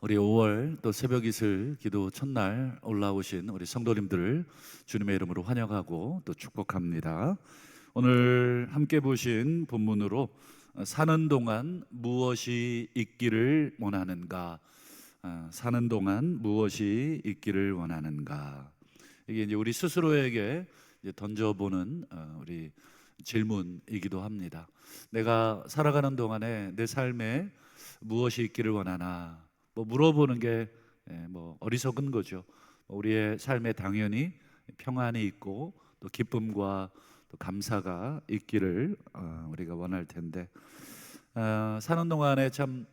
우리 5월 또 새벽 이슬 기도 첫날 올라오신 우리 성도님들을 주님의 이름으로 환영하고 또 축복합니다. 오늘 함께 보신 본문으로 사는 동안 무엇이 있기를 원하는가? 사는 동안 무엇이 있기를 원하는가? 이게 이제 우리 스스로에게 이제 던져보는 우리 질문이기도 합니다. 내가 살아가는 동안에 내 삶에 무엇이 있기를 원하나? 뭐 물어보는 게 뭐 어리석은 거죠. 우리의 삶에 당연히 평안이 있고 또 기쁨과 또 감사가 있기를 우리가 원할 텐데 사는 동안에 참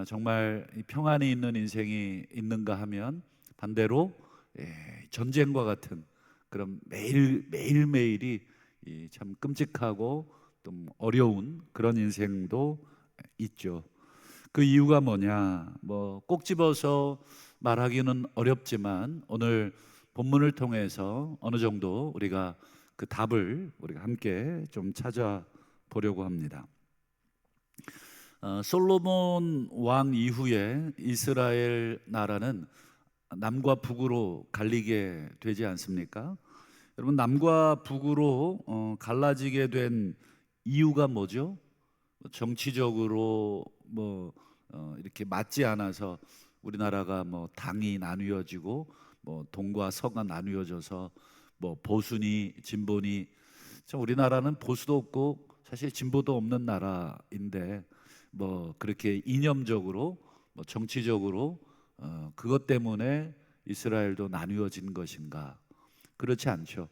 정말 이 평안이 있는 인생이 있는가 하면 반대로 전쟁과 같은 그런 매일매일이 참 끔찍하고 좀 어려운 그런 인생도 있죠. 그 이유가 뭐냐? 뭐 꼭 집어서 말하기는 어렵지만 오늘 본문을 통해서 어느 정도 우리가 그 답을 우리가 함께 좀 찾아보려고 합니다. 솔로몬 왕 이후에 이스라엘 나라는 남과 북으로 갈리게 되지 않습니까? 여러분, 남과 북으로 갈라지게 된 이유가 뭐죠? 정치적으로 이렇게 맞지 않아서 우리나라가 뭐 당이 나뉘어지고 뭐 동과 서가 나뉘어져서 뭐 보수니 진보니, 참 우리나라는 보수도 없고 사실 진보도 없는 나라인데 뭐 그렇게 이념적으로 뭐 정치적으로 그것 때문에 이스라엘도 나뉘어진 것인가? 그렇지 않죠.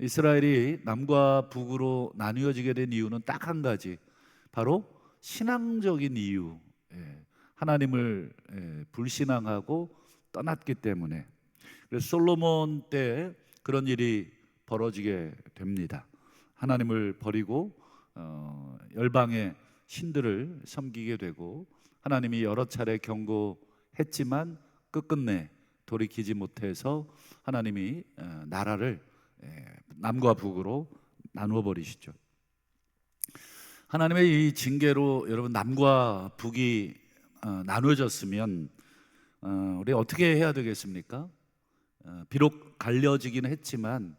이스라엘이 남과 북으로 나뉘어지게 된 이유는 딱 한 가지, 바로 신앙적인 이유, 하나님을 불신앙하고 떠났기 때문에. 그래서 솔로몬 때 그런 일이 벌어지게 됩니다. 하나님을 버리고 열방의 신들을 섬기게 되고, 하나님이 여러 차례 경고했지만 끝끝내 돌이키지 못해서 하나님이 나라를 남과 북으로 나누어 버리시죠. 하나님의 이 징계로 여러분, 남과 북이 나누어졌으면 우리 어떻게 해야 되겠습니까? 비록 갈려지긴 했지만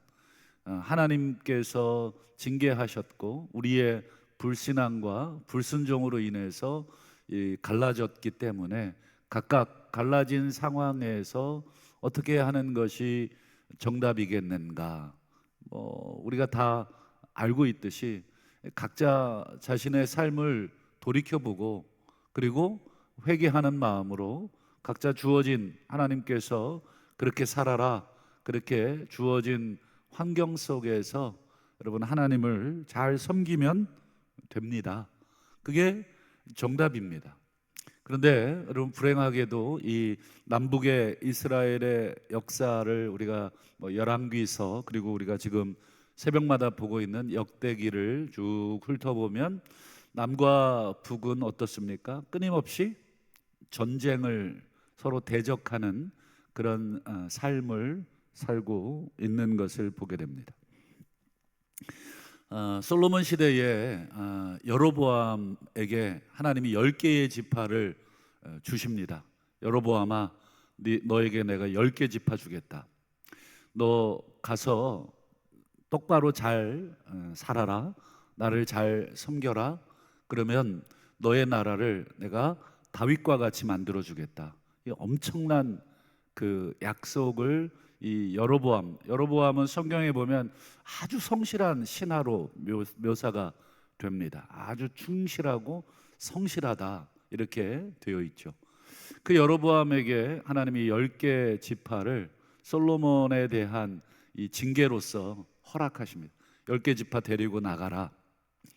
하나님께서 징계하셨고 우리의 불신앙과 불순종으로 인해서 갈라졌기 때문에 각각 갈라진 상황에서 어떻게 하는 것이 정답이겠는가? 우리가 다 알고 있듯이 각자 자신의 삶을 돌이켜보고 그리고 회개하는 마음으로 각자 주어진, 하나님께서 그렇게 살아라, 그렇게 주어진 환경 속에서 여러분 하나님을 잘 섬기면 됩니다. 그게 정답입니다. 그런데 여러분, 불행하게도 이 남북의 이스라엘의 역사를 우리가 뭐 열왕기서, 그리고 우리가 지금 새벽마다 보고 있는 역대기를 쭉 훑어보면 남과 북은 어떻습니까? 끊임없이 전쟁을 서로 대적하는 그런 삶을 살고 있는 것을 보게 됩니다. 솔로몬 시대에 여로보암에게 하나님이 10개의 지파를 주십니다. 여로보암아, 너에게 내가 10개 지파 주겠다. 너 가서 똑바로 잘 살아라, 나를 잘 섬겨라. 그러면 너의 나라를 내가 다윗과 같이 만들어 주겠다. 이 엄청난 그 약속을 이 여로보암은 성경에 보면 아주 성실한 신하로 묘사가 됩니다. 아주 충실하고 성실하다, 이렇게 되어 있죠. 그 여로보암에게 하나님이 10개 지파를 솔로몬에 대한 이 징계로서 허락하십니다. 10개 지파 데리고 나가라.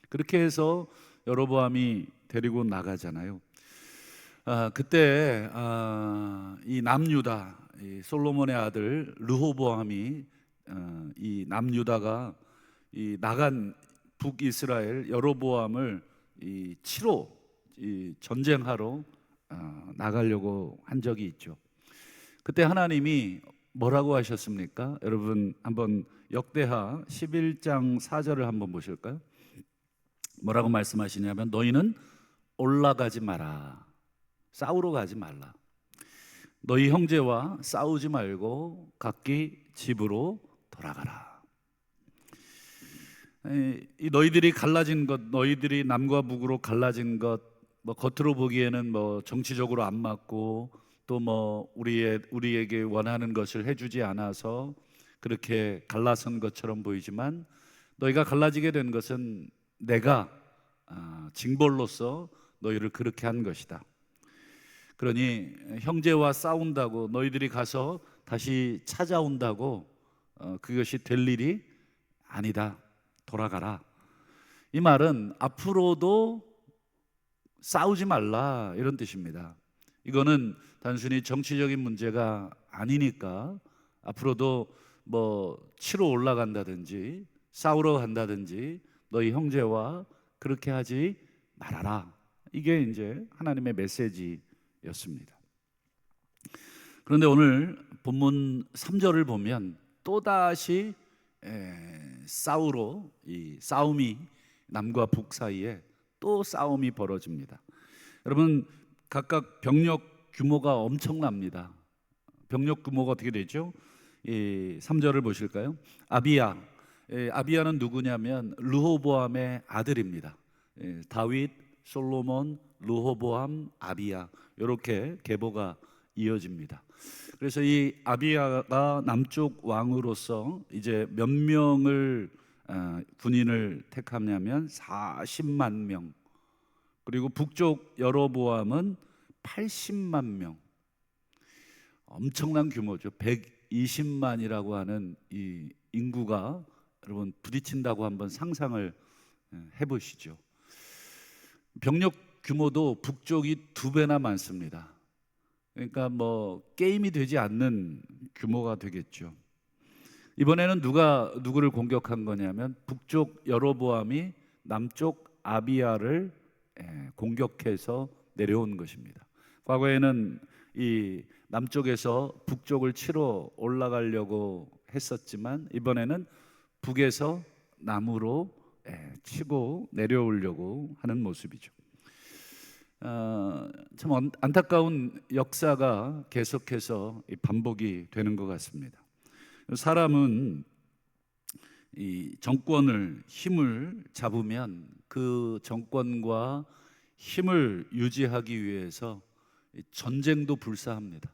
그렇게 해서 여로보암이 데리고 나가잖아요. 그때 이 남유다, 이 솔로몬의 아들 르호보암이 이 남유다가 이 나간 북이스라엘 여로보암을 치러 전쟁하러 나가려고 한 적이 있죠. 그때 하나님이 뭐라고 하셨습니까? 여러분, 한번 역대하 11장 4절을 한번 보실까요? 뭐라고 말씀하시냐면, 너희는 올라가지 마라, 싸우러 가지 말라. 너희 형제와 싸우지 말고 각기 집으로 돌아가라. 이 너희들이 갈라진 것, 너희들이 남과 북으로 갈라진 것, 뭐 겉으로 보기에는 뭐 정치적으로 안 맞고 또 뭐 우리에게 원하는 것을 해주지 않아서 그렇게 갈라선 것처럼 보이지만, 너희가 갈라지게 된 것은 내가 징벌로서 너희를 그렇게 한 것이다. 그러니 형제와 싸운다고 너희들이 가서 다시 찾아온다고 그것이 될 일이 아니다. 돌아가라. 이 말은 앞으로도 싸우지 말라, 이런 뜻입니다. 이거는 단순히 정치적인 문제가 아니니까 앞으로도 뭐 치러 올라간다든지 싸우러 간다든지 너희 형제와 그렇게 하지 말아라. 이게 이제 하나님의 메시지였습니다. 그런데 오늘 본문 3절을 보면 또다시 이 싸움이, 남과 북 사이에 또 싸움이 벌어집니다. 여러분, 각각 병력 규모가 엄청납니다. 병력 규모가 어떻게 되죠? 3절을 보실까요? 아비야는 누구냐면 르호보암의 아들입니다. 다윗, 솔로몬, 르호보암, 아비야, 이렇게 계보가 이어집니다. 그래서 이 아비야가 남쪽 왕으로서 이제 몇 명을 군인을 택하냐면 40만 명, 그리고 북쪽 여로보암은 80만 명. 엄청난 규모죠. 120만이라고 하는 이 인구가 여러분 부딪힌다고 한번 상상을 해보시죠. 병력 규모도 북쪽이 2배나 많습니다. 그러니까 뭐 게임이 되지 않는 규모가 되겠죠. 이번에는 누가 누구를 공격한 거냐면 북쪽 여로보암이 남쪽 아비야를 공격해서 내려온 것입니다. 과거에는 이 남쪽에서 북쪽을 치러 올라가려고 했었지만 이번에는 북에서 남으로 치고 내려오려고 하는 모습이죠. 참 안타까운 역사가 계속해서 반복이 되는 것 같습니다. 사람은 이 정권을, 힘을 잡으면 그 정권과 힘을 유지하기 위해서 전쟁도 불사합니다.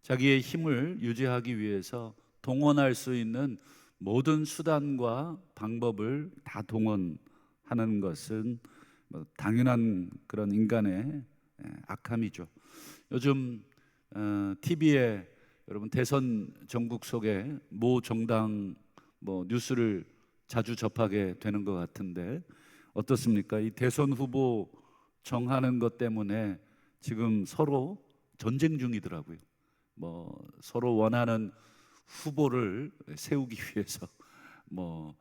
자기의 힘을 유지하기 위해서 동원할 수 있는 모든 수단과 방법을 다 동원하는 것은 당연한 그런 인간의 악함이죠. 요즘 TV에 여러분 대선 전국 속에 모 정당 뭐 뉴스를 자주 접하게 되는 것 같은데 어떻습니까? 이 대선 후보 정하는 것 때문에 지금 서로 전쟁 중이더라고요. 뭐 서로 원하는 후보를 세우기 위해서 뭐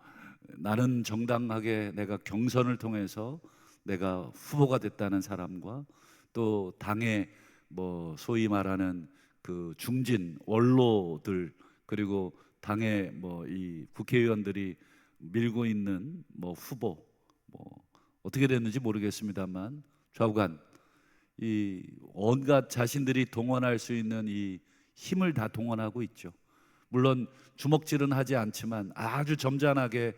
나는 정당하게 내가 경선을 통해서 내가 후보가 됐다는 사람과 또 당의 뭐 소위 말하는 그 중진 원로들, 그리고 당의 뭐 이 국회의원들이 밀고 있는 뭐 후보, 뭐 어떻게 됐는지 모르겠습니다만 좌우간 이 온갖 자신들이 동원할 수 있는 이 힘을 다 동원하고 있죠. 물론 주먹질은 하지 않지만 아주 점잖하게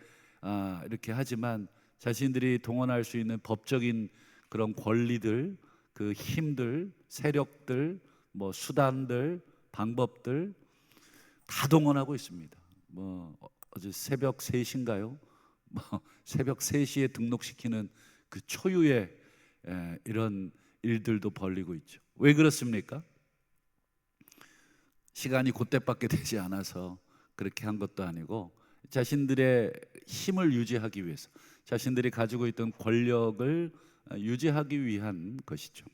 이렇게 하지만 자신들이 동원할 수 있는 법적인 그런 권리들, 그 힘들, 세력들, 뭐 수단들, 방법들 다 동원하고 있습니다. 뭐 어제 새벽 3시인가요? 뭐 새벽 3시에 등록시키는 그 초유의 이런 일들도 벌리고 있죠. 왜 그렇습니까? 시간이 그때밖에 되지 않아서 그렇게 한 것도 아니고 자신들의 힘을 유지하기 위해서, 자신들이 가지고 있던 권력을 유지하기 위한 것이죠.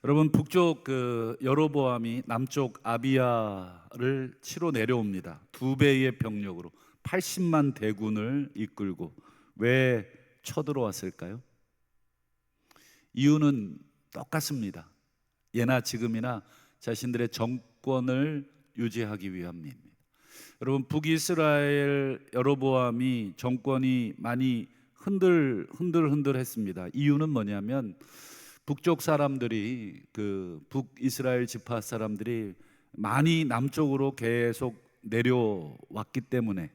여러분, 북쪽 그 여로보암이 남쪽 아비야를 치러 내려옵니다. 2배의 병력으로 80만 대군을 이끌고. 왜 쳐들어왔을까요? 이유는 똑같습니다. 예나 지금이나 자신들의 정권을 유지하기 위함입니다. 여러분, 북이스라엘 여로보암이 정권이 많이 흔들흔들했습니다. 이유는 뭐냐면 북쪽 사람들이 그 북이스라엘 지파 사람들이 많이 남쪽으로 계속 내려왔기 때문에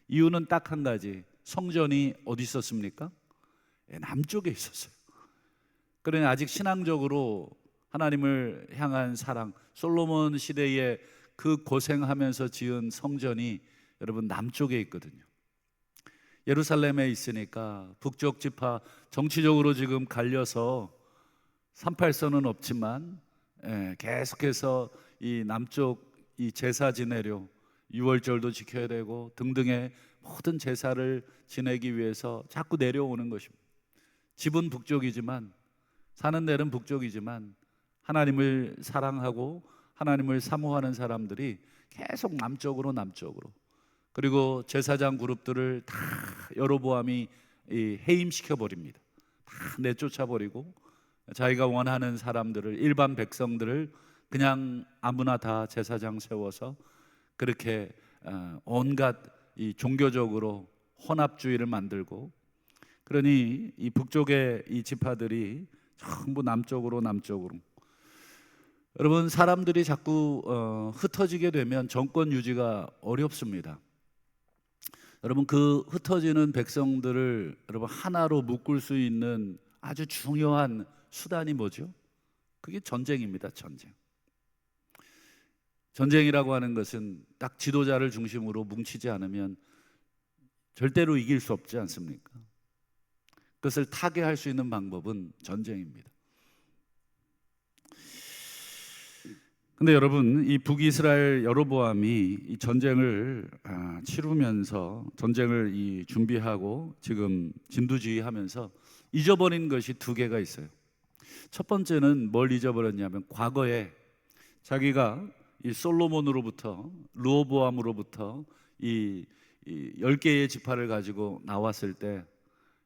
이유는 딱 한 가지, 성전이 어디 있었습니까? 남쪽에 있었어요. 그러니 아직 신앙적으로 하나님을 향한 사랑, 솔로몬 시대에 그 고생하면서 지은 성전이 여러분 남쪽에 있거든요. 예루살렘에 있으니까 북쪽 지파 정치적으로 지금 갈려서 38선은 없지만 계속해서 이 남쪽 이 제사 지내려 유월절도 지켜야 되고 등등의 모든 제사를 지내기 위해서 자꾸 내려오는 것입니다. 집은 북쪽이지만, 사는 데는 북쪽이지만 하나님을 사랑하고 하나님을 사모하는 사람들이 계속 남쪽으로, 그리고 제사장 그룹들을 다 여로보암이 해임시켜 버립니다. 다 내쫓아 버리고 자기가 원하는 사람들을, 일반 백성들을 그냥 아무나 다 제사장 세워서 그렇게 온갖 이 종교적으로 혼합주의를 만들고, 그러니 이 북쪽의 이 지파들이 전부 남쪽으로. 여러분, 사람들이 자꾸 흩어지게 되면 정권 유지가 어렵습니다. 여러분, 그 흩어지는 백성들을 여러분 하나로 묶을 수 있는 아주 중요한 수단이 뭐죠? 그게 전쟁입니다. 전쟁이라고 하는 것은 딱 지도자를 중심으로 뭉치지 않으면 절대로 이길 수 없지 않습니까? 그것을 타개할 수 있는 방법은 전쟁입니다. 근데 여러분, 이 북이스라엘 여로보암이 이 전쟁을 치르면서 전쟁을 준비하고 지금 진두지휘하면서 잊어버린 것이 두 개가 있어요. 첫 번째는 뭘 잊어버렸냐면, 과거에 자기가 이 솔로몬으로부터, 르호보암으로부터 이 10개의 지파를 가지고 나왔을 때,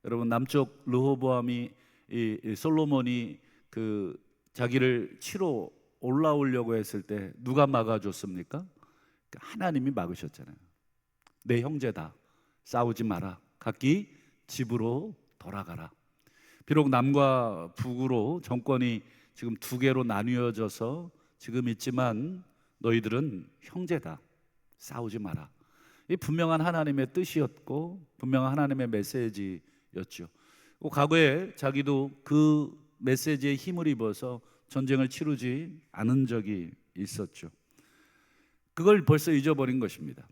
여러분, 남쪽 르호보암이 이 솔로몬이 그 자기를 치러 올라오려고 했을 때 누가 막아줬습니까? 하나님이 막으셨잖아요. 내 형제다, 싸우지 마라, 각기 집으로 돌아가라. 비록 남과 북으로 정권이 지금 두 개로 나뉘어져서 지금 있지만 너희들은 형제다, 싸우지 마라. 이 분명한 하나님의 뜻이었고 분명한 하나님의 메시지였죠. 과거에 자기도 그 메시지에 힘을 입어서 전쟁을 치르지 않은 적이 있었죠. 그걸 벌써 잊어버린 것입니다.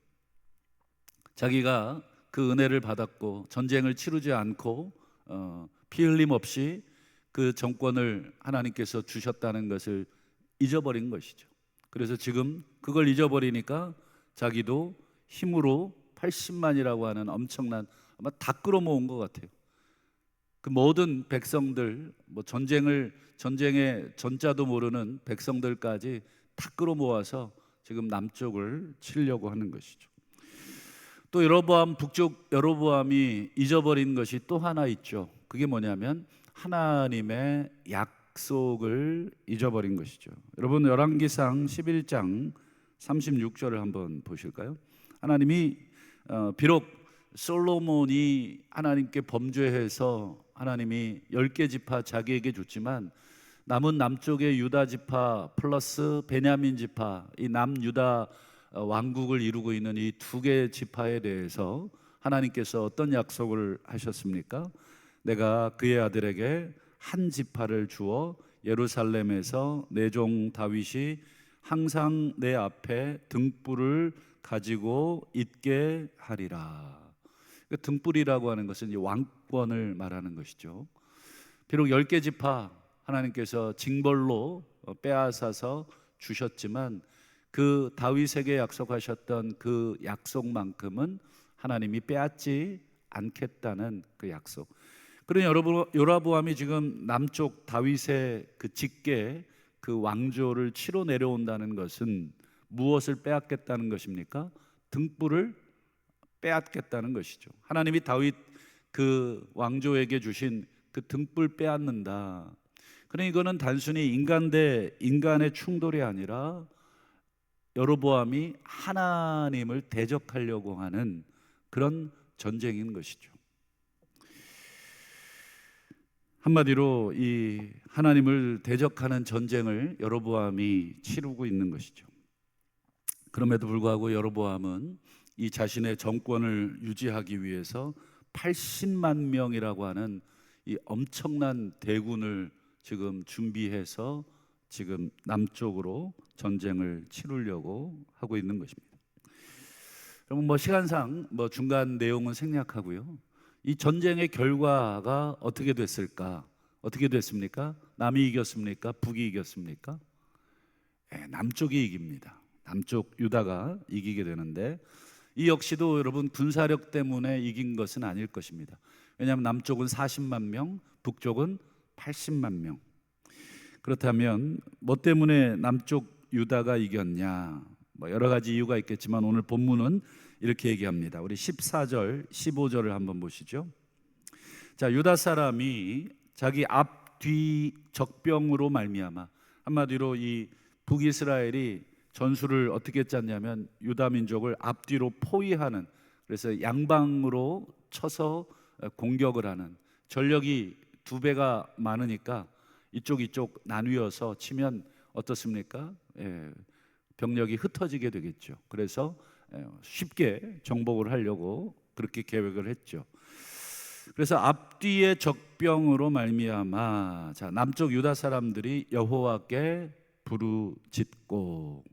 자기가 그 은혜를 받았고 전쟁을 치르지 않고 피 흘림 없이 그 정권을 하나님께서 주셨다는 것을 잊어버린 것이죠. 그래서 지금 그걸 잊어버리니까 자기도 힘으로 80만이라고 하는 엄청난, 아마 다 끌어모은 것 같아요. 그 모든 백성들, 전쟁의 전자도 모르는 백성들까지 다 끌어모아서 지금 남쪽을 치려고 하는 것이죠. 또 북쪽 여로보암이 잊어버린 것이 또 하나 있죠. 그게 뭐냐면 하나님의 약속을 잊어버린 것이죠. 여러분, 열왕기상 11장 36절을 한번 보실까요? 하나님이 비록 솔로몬이 하나님께 범죄해서 하나님이 10개 지파 자기에게 줬지만 남은 남쪽의 유다 지파 플러스 베냐민 지파, 이 남유다 왕국을 이루고 있는 이 두 개의 지파에 대해서 하나님께서 어떤 약속을 하셨습니까? 내가 그의 아들에게 한 지파를 주어 예루살렘에서 내 종 다윗이 항상 내 앞에 등불을 가지고 있게 하리라. 등불이라고 하는 것은 이 왕권을 말하는 것이죠. 비록 10개 지파 하나님께서 징벌로 빼앗아서 주셨지만 그 다윗에게 약속하셨던 그 약속만큼은 하나님이 빼앗지 않겠다는 그 약속. 그러니 여러분, 여로보암이 지금 남쪽 다윗의 그 직계, 그 왕조를 치러 내려온다는 것은 무엇을 빼앗겠다는 것입니까? 등불을 빼앗겠다는 것이죠. 하나님이 다윗 그 왕조에게 주신 그 등불 빼앗는다. 그러니 이거는 단순히 인간 대 인간의 충돌이 아니라 여로보암이 하나님을 대적하려고 하는 그런 전쟁인 것이죠. 한마디로 이 하나님을 대적하는 전쟁을 여로보암이 치르고 있는 것이죠. 그럼에도 불구하고 여로보암은 이 자신의 정권을 유지하기 위해서 80만 명이라고 하는 이 엄청난 대군을 지금 준비해서 지금 남쪽으로 전쟁을 치르려고 하고 있는 것입니다. 여러분, 시간상 중간 내용은 생략하고요. 이 전쟁의 결과가 어떻게 됐을까? 어떻게 됐습니까? 남이 이겼습니까? 북이 이겼습니까? 남쪽이 이깁니다. 남쪽 유다가 이기게 되는데, 이 역시도 여러분 군사력 때문에 이긴 것은 아닐 것입니다. 왜냐하면 남쪽은 40만 명, 북쪽은 80만 명. 그렇다면 뭐 때문에 남쪽 유다가 이겼냐? 여러 가지 이유가 있겠지만 오늘 본문은 이렇게 얘기합니다. 우리 14절, 15절을 한번 보시죠. 자, 유다 사람이 자기 앞뒤 적병으로 말미암아, 한마디로 이 북이스라엘이 전술을 어떻게 짰냐면 유다 민족을 앞뒤로 포위하는, 그래서 양방으로 쳐서 공격을 하는, 전력이 두 배가 많으니까 이쪽 나뉘어서 치면 어떻습니까? 병력이 흩어지게 되겠죠. 그래서 쉽게 정복을 하려고 그렇게 계획을 했죠. 그래서 앞뒤의 적병으로 말미암아, 자, 남쪽 유다 사람들이 여호와께 부르짖고,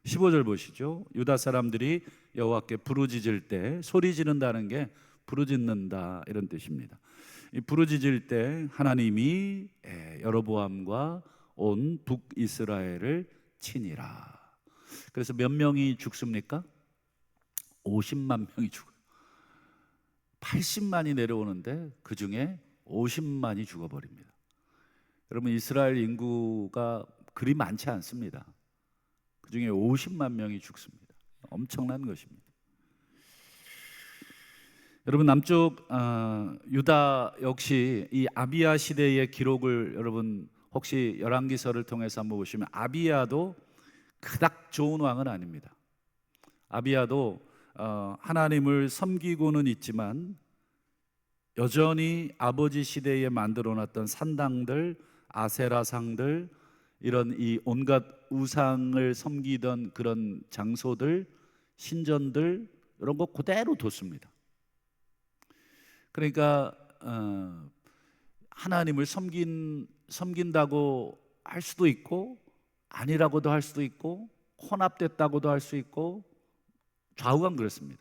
15절 보시죠. 유다 사람들이 여호와께 부르짖을 때, 소리 지른다는 게 부르짖는다 이런 뜻입니다. 이 부르짖을 때 하나님이 여로보암과 온 북이스라엘을 치니라. 그래서 몇 명이 죽습니까? 50만 명이 죽어요. 80만이 내려오는데 그 중에 50만이 죽어버립니다. 여러분, 이스라엘 인구가 그리 많지 않습니다. 그 중에 50만 명이 죽습니다. 엄청난 것입니다. 여러분, 남쪽 유다 역시 이 아비야 시대의 기록을 여러분 혹시 열왕기서를 통해서 한번 보시면, 아비야도 그닥 좋은 왕은 아닙니다. 아비야도 하나님을 섬기고는 있지만 여전히 아버지 시대에 만들어놨던 산당들, 아세라상들, 이런 이 온갖 우상을 섬기던 그런 장소들, 신전들, 이런 거 그대로 뒀습니다. 그러니까 하나님을 섬긴다고 할 수도 있고 아니라고도 할 수도 있고 혼합됐다고도 할 수 있고 좌우간 그렇습니다.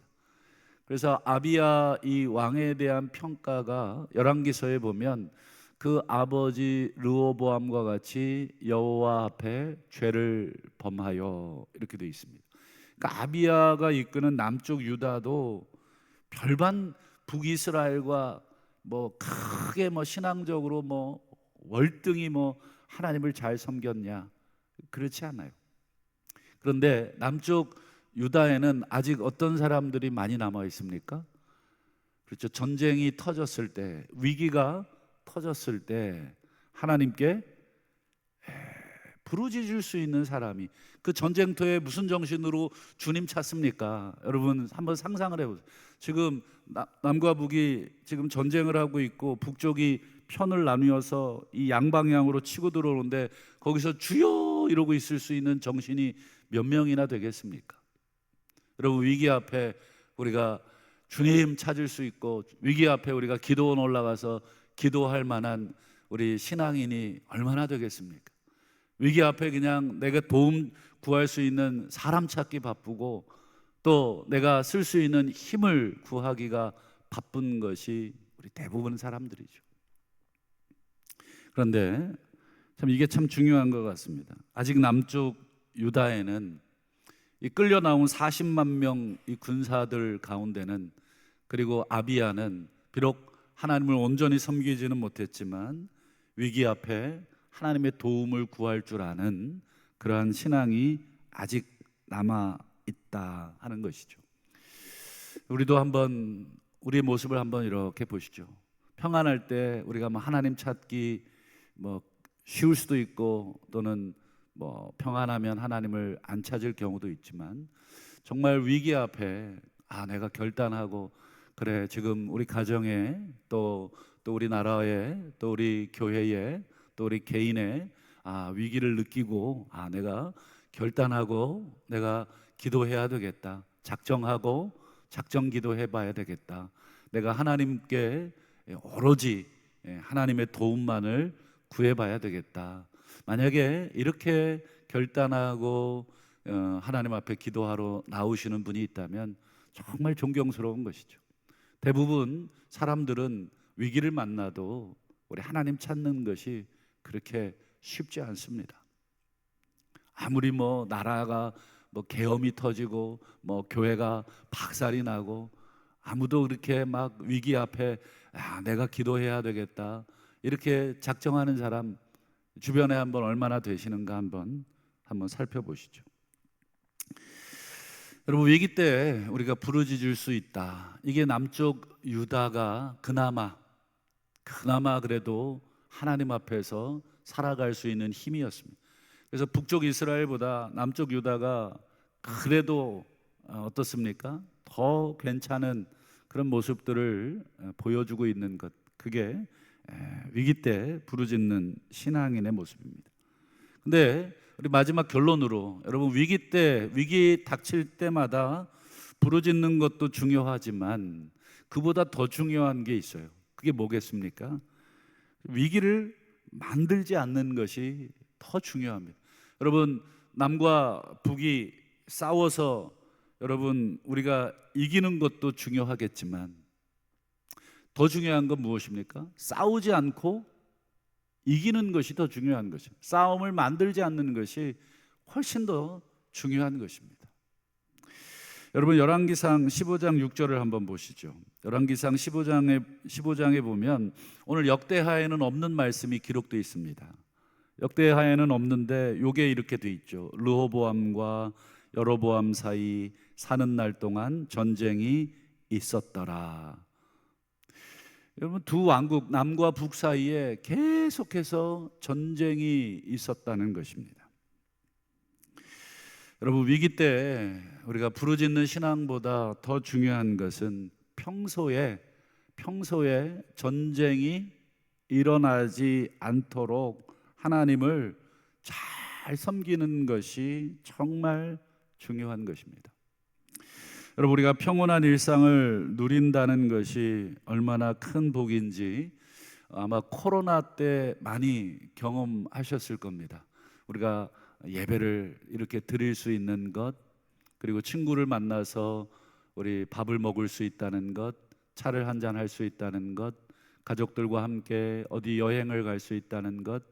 그래서 아비야 이 왕에 대한 평가가 열왕기서에 보면 그 아버지 르호보암과 같이 여호와 앞에 죄를 범하여 이렇게 되어 있습니다. 그러니까 아비야가 이끄는 남쪽 유다도 별반 북이스라엘과 크게 신앙적으로 월등히 하나님을 잘 섬겼냐, 그렇지 않아요. 그런데 남쪽 유다에는 아직 어떤 사람들이 많이 남아 있습니까? 그렇죠. 전쟁이 터졌을 때, 위기가 터졌을 때 하나님께 부르짖을 수 있는 사람이, 그 전쟁터에 무슨 정신으로 주님 찾습니까? 여러분 한번 상상을 해보세요. 지금 남과 북이 지금 전쟁을 하고 있고 북쪽이 편을 나누어서 이 양방향으로 치고 들어오는데 거기서 주여 이러고 있을 수 있는 정신이 몇 명이나 되겠습니까? 여러분, 위기 앞에 우리가 주님 찾을 수 있고 위기 앞에 우리가 기도원 올라가서 기도할 만한 우리 신앙인이 얼마나 되겠습니까? 위기 앞에 그냥 내가 도움 구할 수 있는 사람 찾기 바쁘고 또 내가 쓸 수 있는 힘을 구하기가 바쁜 것이 우리 대부분 사람들이죠. 그런데 참 이게 참 중요한 것 같습니다. 아직 남쪽 유다에는 이 끌려 나온 40만 명 이 군사들 가운데는, 그리고 아비야는 비록 하나님을 온전히 섬기지는 못했지만 위기 앞에 하나님의 도움을 구할 줄 아는 그러한 신앙이 아직 남아 있다 하는 것이죠. 우리도 한번 우리의 모습을 한번 이렇게 보시죠. 평안할 때 우리가 하나님 찾기 쉬울 수도 있고 또는 평안하면 하나님을 안 찾을 경우도 있지만, 정말 위기 앞에 내가 결단하고 그래 지금 우리 가정에 또 또 우리 나라에, 또 우리 교회에, 또 우리 개인의 위기를 느끼고 내가 결단하고 내가 기도해야 되겠다, 작정하고 작정 기도해 봐야 되겠다, 내가 하나님께 오로지 하나님의 도움만을 구해 봐야 되겠다. 만약에 이렇게 결단하고 하나님 앞에 기도하러 나오시는 분이 있다면 정말 존경스러운 것이죠. 대부분 사람들은 위기를 만나도 우리 하나님 찾는 것이 그렇게 쉽지 않습니다. 아무리 나라가 계엄이 터지고 교회가 박살이 나고 아무도 그렇게 막 위기 앞에 내가 기도해야 되겠다 이렇게 작정하는 사람 주변에 한번 얼마나 되시는가 한번 살펴보시죠. 여러분, 위기 때 우리가 부르짖을 수 있다. 이게 남쪽 유다가 그나마 그래도 하나님 앞에서 살아갈 수 있는 힘이었습니다. 그래서 북쪽 이스라엘보다 남쪽 유다가 그래도 어떻습니까? 더 괜찮은 그런 모습들을 보여주고 있는 것, 그게 위기 때 부르짖는 신앙인의 모습입니다. 근데 우리 마지막 결론으로, 여러분, 위기 닥칠 때마다 부르짖는 것도 중요하지만 그보다 더 중요한 게 있어요. 그게 뭐겠습니까? 위기를 만들지 않는 것이 더 중요합니다. 여러분, 남과 북이 싸워서 여러분 우리가 이기는 것도 중요하겠지만 더 중요한 건 무엇입니까? 싸우지 않고 이기는 것이 더 중요한 것입니다. 싸움을 만들지 않는 것이 훨씬 더 중요한 것입니다. 여러분, 열왕기상 15장 6절을 한번 보시죠. 열왕기상 15장에 보면 오늘 역대하에는 없는 말씀이 기록되어 있습니다. 역대하에는 없는데 요게 이렇게 돼 있죠. 르호보암과 여로보암 사이 사는 날 동안 전쟁이 있었더라. 여러분, 두 왕국 남과 북 사이에 계속해서 전쟁이 있었다는 것입니다. 여러분, 위기 때 우리가 부르짖는 신앙보다 더 중요한 것은 평소에 전쟁이 일어나지 않도록 하나님을 잘 섬기는 것이 정말 중요한 것입니다. 여러분, 우리가 평온한 일상을 누린다는 것이 얼마나 큰 복인지 아마 코로나 때 많이 경험하셨을 겁니다. 우리가 예배를 이렇게 드릴 수 있는 것, 그리고 친구를 만나서 우리 밥을 먹을 수 있다는 것, 차를 한잔 할 수 있다는 것, 가족들과 함께 어디 여행을 갈 수 있다는 것,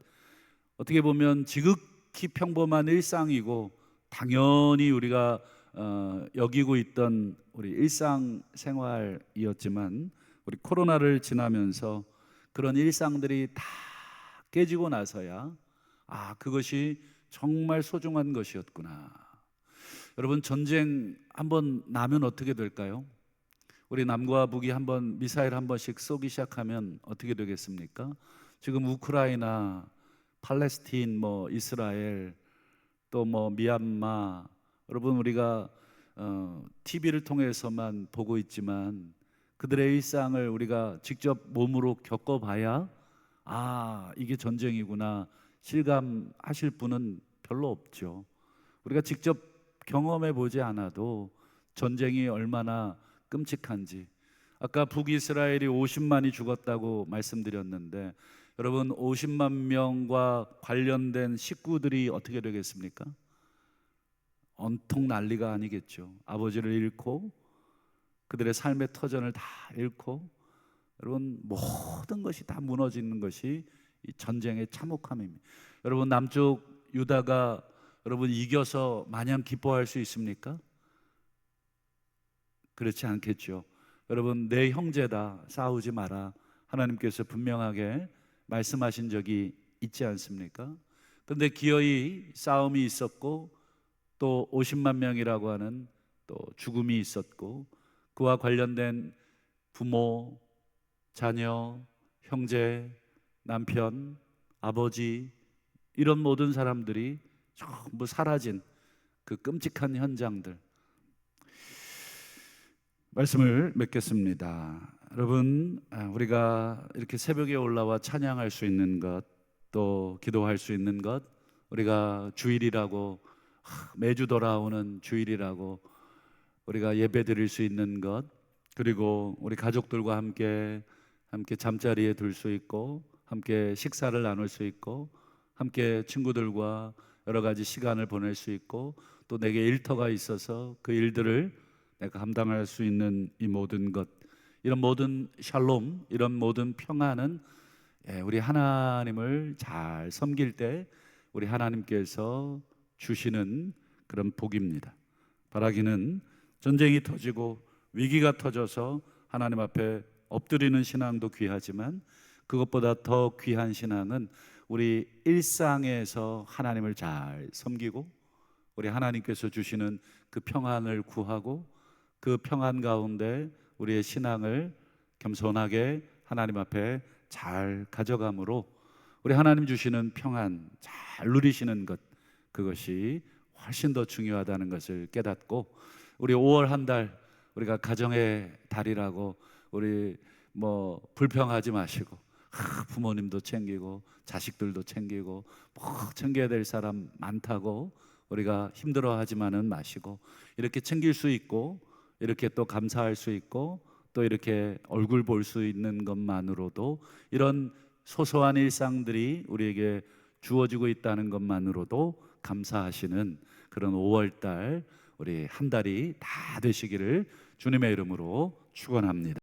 어떻게 보면 지극히 평범한 일상이고 당연히 우리가 여기고 있던 우리 일상생활이었지만 우리 코로나를 지나면서 그런 일상들이 다 깨지고 나서야 그것이 정말 소중한 것이었구나. 여러분, 전쟁 한번 나면 어떻게 될까요? 우리 남과 북이 한번 미사일 한 번씩 쏘기 시작하면 어떻게 되겠습니까? 지금 우크라이나, 팔레스틴, 이스라엘, 또 미얀마, 여러분 우리가 TV를 통해서만 보고 있지만 그들의 일상을 우리가 직접 몸으로 겪어봐야 이게 전쟁이구나 실감하실 분은 별로 없죠. 우리가 직접 경험해 보지 않아도 전쟁이 얼마나 끔찍한지. 아까 북이스라엘이 50만이 죽었다고 말씀드렸는데 여러분, 50만 명과 관련된 식구들이 어떻게 되겠습니까? 온통 난리가 아니겠죠. 아버지를 잃고 그들의 삶의 터전을 다 잃고 여러분, 모든 것이 다 무너지는 것이 이 전쟁의 참혹함입니다. 여러분, 남쪽 유다가 여러분 이겨서 마냥 기뻐할 수 있습니까? 그렇지 않겠죠. 여러분, 내 형제다, 싸우지 마라, 하나님께서 분명하게 말씀하신 적이 있지 않습니까? 그런데 기어이 싸움이 있었고 또 50만 명이라고 하는 또 죽음이 있었고 그와 관련된 부모, 자녀, 형제, 남편, 아버지, 이런 모든 사람들이 전부 사라진 그 끔찍한 현장들. 말씀을 맺겠습니다. 여러분, 우리가 이렇게 새벽에 올라와 찬양할 수 있는 것, 또 기도할 수 있는 것, 우리가 주일이라고, 매주 돌아오는 주일이라고 우리가 예배 드릴 수 있는 것, 그리고 우리 가족들과 함께 잠자리에 들 수 있고, 함께 식사를 나눌 수 있고, 함께 친구들과 여러 가지 시간을 보낼 수 있고, 또 내게 일터가 있어서 그 일들을 내가 감당할 수 있는 이 모든 것, 이런 모든 샬롬, 이런 모든 평안은 우리 하나님을 잘 섬길 때 우리 하나님께서 주시는 그런 복입니다. 바라기는 전쟁이 터지고 위기가 터져서 하나님 앞에 엎드리는 신앙도 귀하지만, 그것보다 더 귀한 신앙은 우리 일상에서 하나님을 잘 섬기고 우리 하나님께서 주시는 그 평안을 구하고, 그 평안 가운데 우리의 신앙을 겸손하게 하나님 앞에 잘 가져감으로 우리 하나님 주시는 평안 잘 누리시는 것, 그것이 훨씬 더 중요하다는 것을 깨닫고, 우리 5월 한 달 우리가 가정의 달이라고 우리 불평하지 마시고, 부모님도 챙기고 자식들도 챙기고 챙겨야 될 사람 많다고 우리가 힘들어하지만은 마시고, 이렇게 챙길 수 있고 이렇게 또 감사할 수 있고 또 이렇게 얼굴 볼 수 있는 것만으로도, 이런 소소한 일상들이 우리에게 주어지고 있다는 것만으로도 감사하시는 그런 5월달 우리 한 달이 다 되시기를 주님의 이름으로 축원합니다.